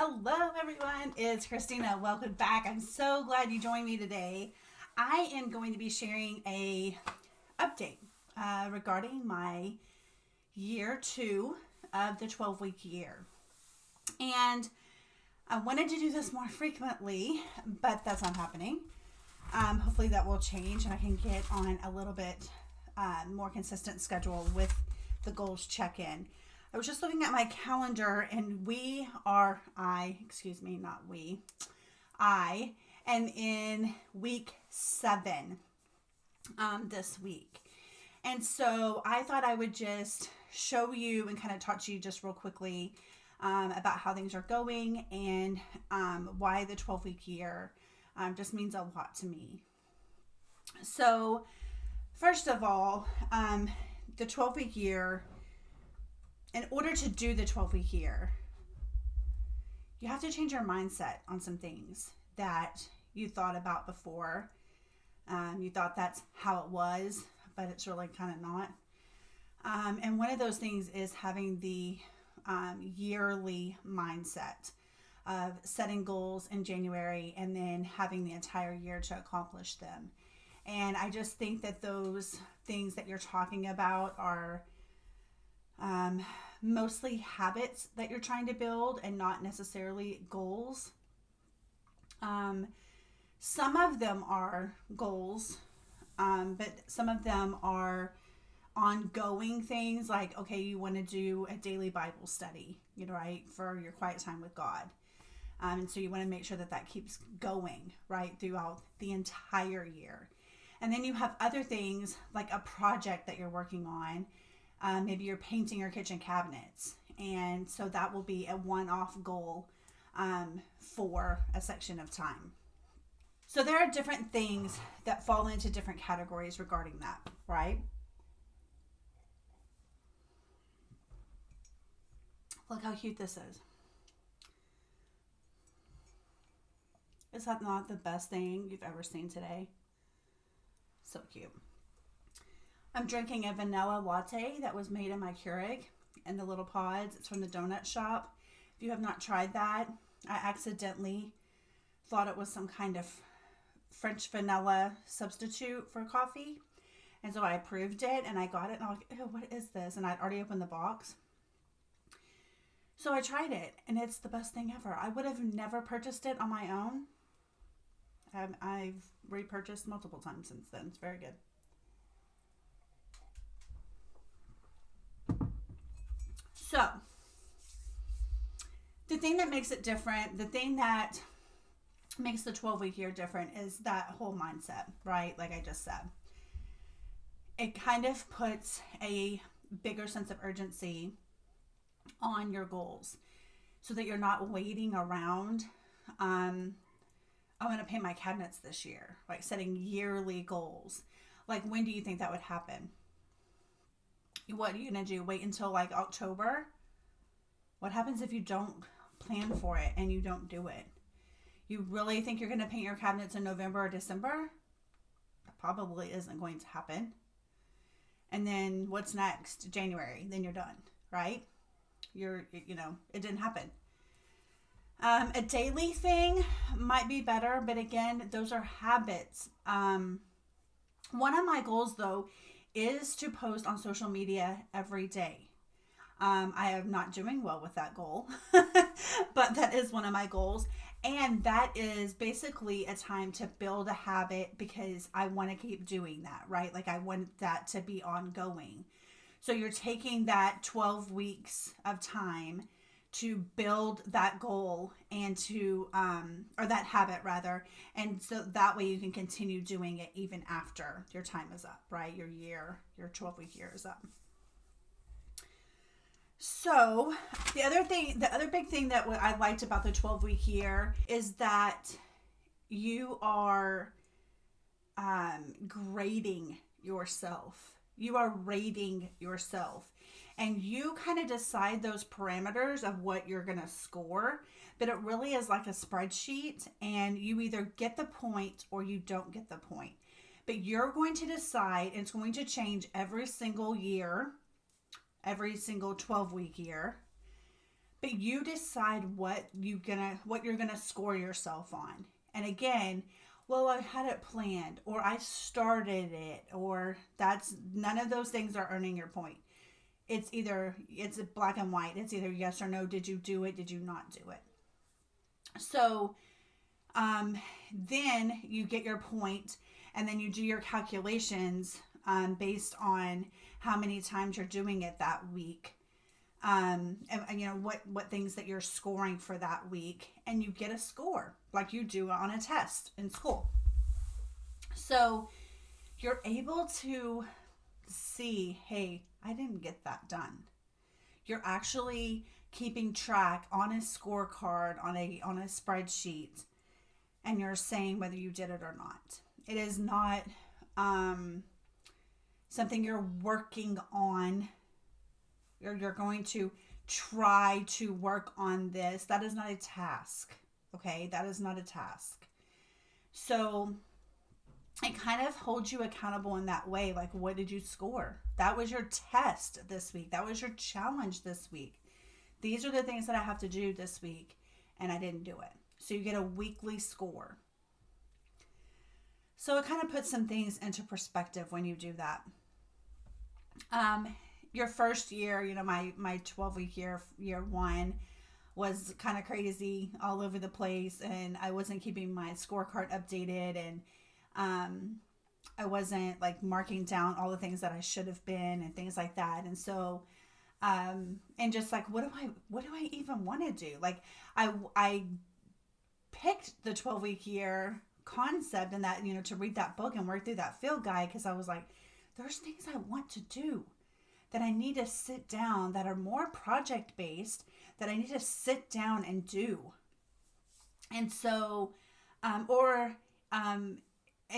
Hello, everyone. It's Christina. Welcome back. I'm so glad you joined me today. I am going to be sharing a update regarding my year two of the 12-week year. And I wanted to do this more frequently, but that's not happening. Hopefully that will change and I can get on a little bit more consistent schedule with the goals check-in. I was just looking at my calendar and I am in week 7 this week. And so I thought I would just show you and kind of talk to you just real quickly about how things are going and why the 12-week year just means a lot to me. So first of all, the 12-week year, in order to do the 12-week year, you have to change your mindset on some things that you thought about before. You thought that's how it was, but it's really kind of not. And one of those things is having the yearly mindset of setting goals in January and then having the entire year to accomplish them. And I just think that those things that you're talking about are mostly habits that you're trying to build and not necessarily goals. Some of them are goals, but some of them are ongoing things like, okay, you want to do a daily Bible study, right, for your quiet time with God. And so you want to make sure that that keeps going, right, throughout the entire year. And then you have other things like a project that you're working on. Maybe you're painting your kitchen cabinets. And so that will be a one-off goal for a section of time. So there are different things that fall into different categories regarding that, right? Look how cute this is. Is that not the best thing you've ever seen today? So cute. I'm drinking a vanilla latte that was made in my Keurig in the little pods. It's from the donut shop. If you have not tried that, I accidentally thought it was some kind of French vanilla substitute for coffee. And so I approved it and I got it and I was like, ew, what is this? And I'd already opened the box. So I tried it and it's the best thing ever. I would have never purchased it on my own. I've repurchased multiple times since then. It's very good. So, the thing that makes it different, the thing that makes the 12-week year different is that whole mindset, right? Like I just said. It kind of puts a bigger sense of urgency on your goals so that you're not waiting around. I want to paint my cabinets this year, like setting yearly goals. Like, when do you think that would happen? What are you going to do? Wait until like October? What happens if you don't plan for it and you don't do it? You really think you're going to paint your cabinets in November or December? That probably isn't going to happen. And then what's next? January. Then you're done, right? It didn't happen. A daily thing might be better, but again, those are habits. One of my goals, though, is to post on social media every day. I am not doing well with that goal, but that is one of my goals. And that is basically a time to build a habit because I want to keep doing that, right? Like I want that to be ongoing. So you're taking that 12 weeks of time to build that goal and to, or that habit rather. And so that way you can continue doing it even after your time is up, right? Your 12-week year is up. So the other big thing that I liked about the 12-week year is that you are grading yourself. You are rating yourself. And you kind of decide those parameters of what you're going to score. But it really is like a spreadsheet. And you either get the point or you don't get the point. But you're going to decide, and it's going to change every single year, every single 12-week year. But you decide what you're gonna score yourself on. And again, well, I had it planned, or I started it, or that's none of those things are earning your point. It's black and white. It's either yes or no. Did you do it? Did you not do it? So then you get your point, and then you do your calculations based on how many times you're doing it that week. And you know what things that you're scoring for that week, and you get a score like you do on a test in school. So you're able to see, hey, I didn't get that done. You're actually keeping track on a scorecard, on a spreadsheet, and you're saying whether you did it or not. It is not something you're working on. You're going to try to work on this. That is not a task. Okay, that is not a task. So it kind of holds you accountable in that way. Like, what did you score? That was your test this week. That was your challenge this week. These are the things that I have to do this week, and I didn't do it. So you get a weekly score. So it kind of puts some things into perspective when you do that. Your first year, you know, my 12-week year one was kind of crazy, all over the place, and I wasn't keeping my scorecard updated, and I wasn't like marking down all the things that I should have been and things like that. And so and just like, what do I even want to do? Like I picked the 12-week year concept, and that, you know, to read that book and work through that field guide, because I was like, there's things I want to do that I need to sit down, that are more project based, that I need to sit down and do. And so and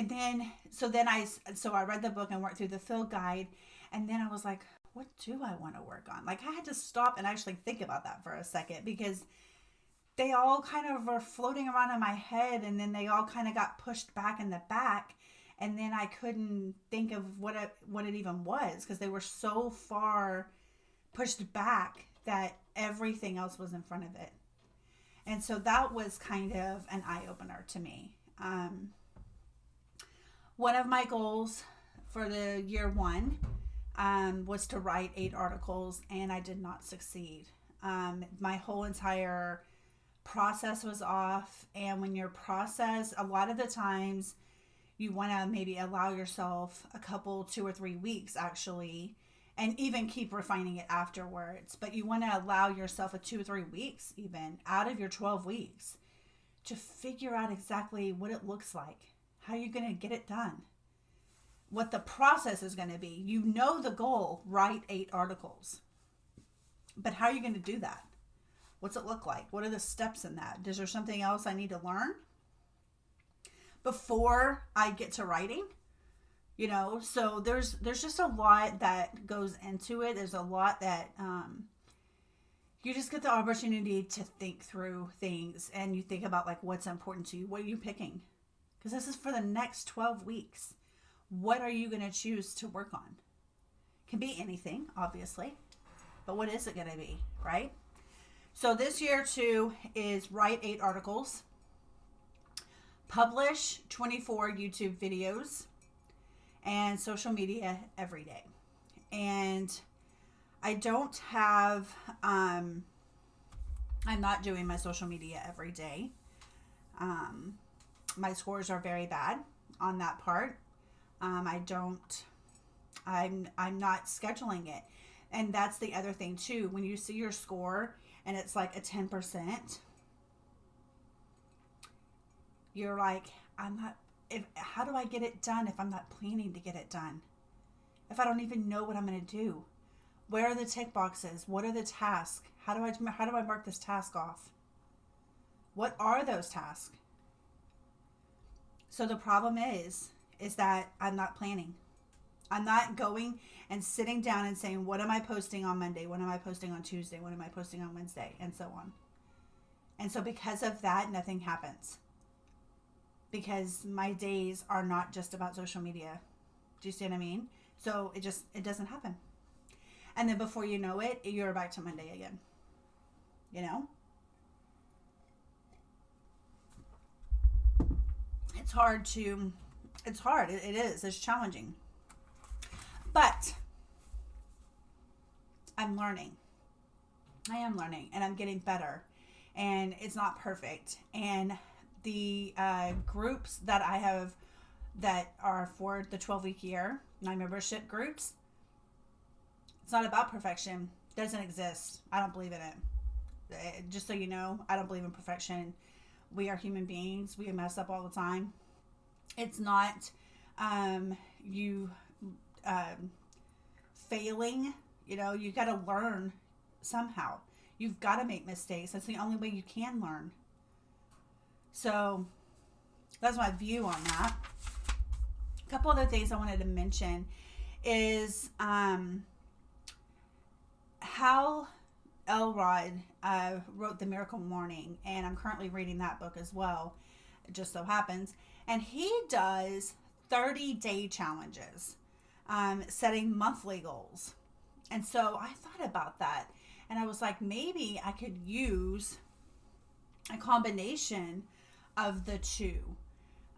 then I read the book and worked through the field guide, and then I was like, what do I want to work on? Like, I had to stop and actually think about that for a second, because they all kind of were floating around in my head, and then they all kind of got pushed back in the back, and then I couldn't think of what it even was, because they were so far pushed back that everything else was in front of it. And so that was kind of an eye-opener to me. One of my goals for the year one was to write 8 articles, and I did not succeed. My whole entire process was off, and when your process, a lot of the times you want to maybe allow yourself a couple, 2 or 3 weeks actually, and even keep refining it afterwards. But you want to allow yourself a 2 or 3 weeks even out of your 12 weeks to figure out exactly what it looks like, how you're going to get it done, what the process is going to be. You know the goal, write 8 articles. But how are you going to do that? What's it look like? What are the steps in that? Is there something else I need to learn before I get to writing? You know, so there's just a lot that goes into it. There's a lot that you just get the opportunity to think through things, and you think about like what's important to you. What are you picking? Because this is for the next 12 weeks. What are you going to choose to work on? Can be anything, obviously, but what is it going to be, right? So this year too is write 8 articles, publish 24 YouTube videos, and social media every day. And I don't have, I'm not doing my social media every day. My scores are very bad on that part. I'm not scheduling it. And that's the other thing too. When you see your score and it's like a 10%, you're like, how do I get it done if I'm not planning to get it done? If I don't even know what I'm going to do? Where are the tick boxes? What are the tasks? How do I mark this task off? What are those tasks? So the problem is that I'm not planning. I'm not going and sitting down and saying, what am I posting on Monday? What am I posting on Tuesday? What am I posting on Wednesday? And so on. And so because of that, nothing happens. Because my days are not just about social media. Do you see what I mean? So it doesn't happen. And then before you know it, you're back to Monday again. you know? It's hard to, it's hard. It is. It's challenging. But I'm learning. I am learning and I'm getting better. And it's not perfect. And the groups that I have that are for the 12-week year, my membership groups, it's not about perfection. It doesn't exist. I don't believe in it. Just so you know, I don't believe in perfection. We are human beings. We mess up all the time. It's not you failing. You know, you got to learn somehow. You've got to make mistakes. That's the only way you can learn. So that's my view on that. A couple other things I wanted to mention is how Elrod wrote The Miracle Morning, and I'm currently reading that book as well. It just so happens. And he does 30-day challenges, setting monthly goals. And so I thought about that, and I was like, maybe I could use a combination of the two.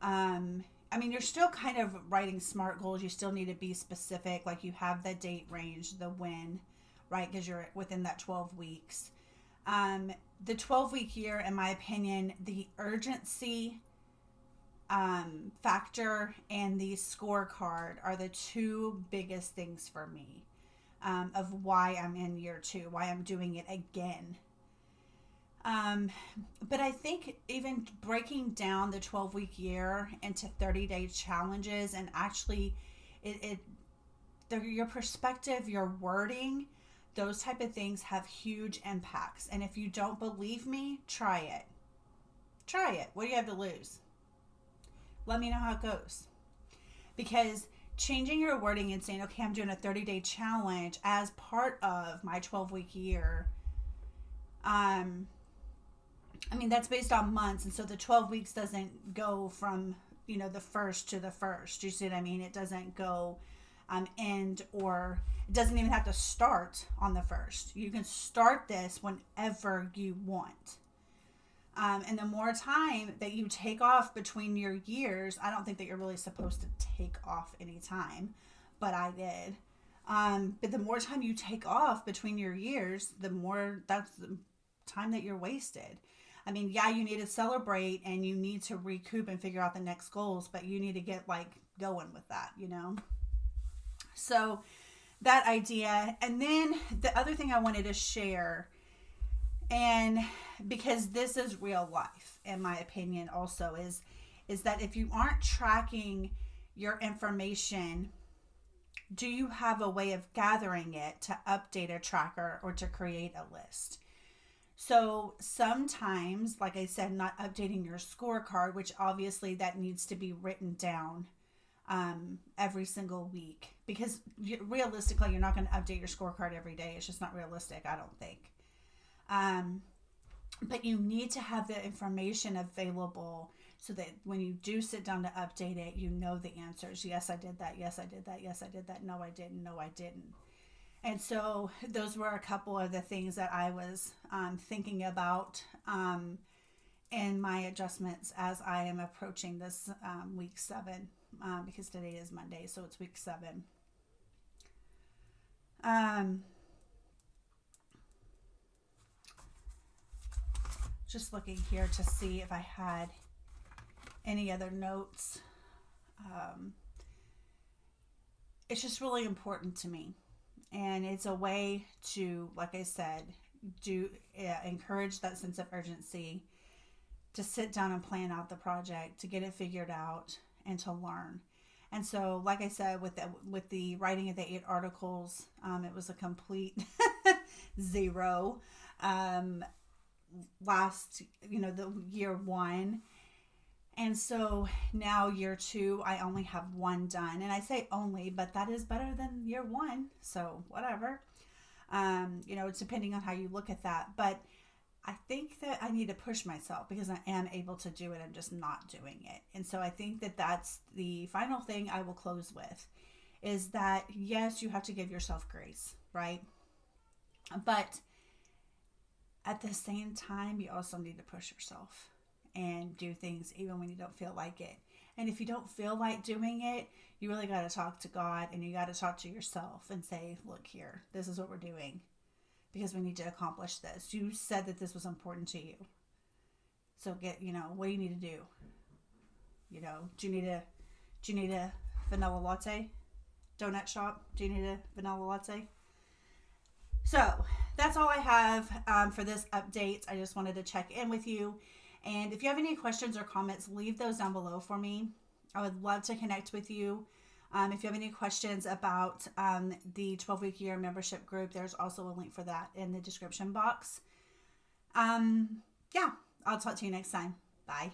I mean, you're still kind of writing SMART goals. You still need to be specific. Like you have the date range, the when, right? Because you're within that 12 weeks. The 12-week year, in my opinion, the urgency factor and the scorecard are the two biggest things for me of why I'm in year 2, why I'm doing it again. But I think even breaking down the 12-week year into 30-day challenges and actually your perspective, your wording, those type of things have huge impacts. And if you don't believe me, try it. Try it. What do you have to lose? Let me know how it goes. Because changing your wording and saying, okay, I'm doing a 30-day challenge as part of my 12-week year, I mean, that's based on months. And so the 12 weeks doesn't go from, the first to the first. You see what I mean? It doesn't go end, or it doesn't even have to start on the first. You can start this whenever you want. And the more time that you take off between your years, I don't think that you're really supposed to take off any time, but I did. But the more time you take off between your years, the more that's the time that you're wasted. I mean, yeah, you need to celebrate and you need to recoup and figure out the next goals, but you need to get going with that, So that idea. And then the other thing I wanted to share, and because this is real life, in my opinion also, is that if you aren't tracking your information, do you have a way of gathering it to update a tracker or to create a list? So sometimes, like I said, not updating your scorecard, which obviously that needs to be written down every single week, because realistically, you're not going to update your scorecard every day. It's just not realistic, I don't think. But you need to have the information available so that when you do sit down to update it, you know the answers. Yes, I did that. Yes, I did that. Yes, I did that. No, I didn't. No, I didn't. And so those were a couple of the things that I was thinking about in my adjustments as I am approaching this week 7, because today is Monday, so it's week 7. Just looking here to see if I had any other notes. It's just really important to me. And it's a way to, like I said, encourage that sense of urgency, to sit down and plan out the project, to get it figured out, and to learn. And so, like I said, with the writing of the 8 articles, it was a complete 0. Last, the year 1. And so now year 2, I only have 1 done. And I say only, but that is better than year 1. So whatever. It's depending on how you look at that. But I think that I need to push myself because I am able to do it. I'm just not doing it. And so I think that that's the final thing I will close with, is that yes, you have to give yourself grace, right? But at the same time, you also need to push yourself and do things even when you don't feel like it. And if you don't feel like doing it, you really got to talk to God, and you got to talk to yourself and say, look here, this is what we're doing because we need to accomplish this. You said that this was important to you. So what do you need to do? Do you need a vanilla latte? Donut shop? Do you need a vanilla latte? So that's all I have for this update. I just wanted to check in with you. And if you have any questions or comments, leave those down below for me. I would love to connect with you. If you have any questions about the 12-week year membership group, there's also a link for that in the description box. Yeah, I'll talk to you next time. Bye.